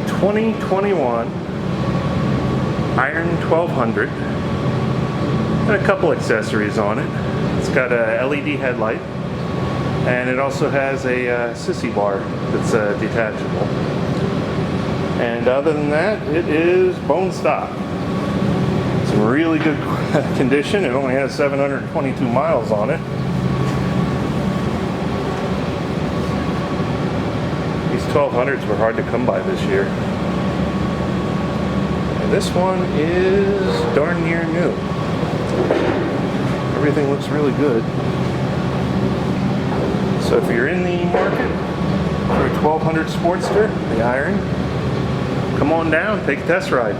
2021 Iron 1200 and a couple accessories on it. It's got a LED headlight, and it also has a Sissy bar that's detachable. And other than that, it is bone stock. It's in really good condition. It only has 722 miles on it. These 1200s were hard to come by this year. And this one is darn near new. Everything looks really good. So if you're in the market for a 1200 Sportster, the Iron, come on down, take a test ride.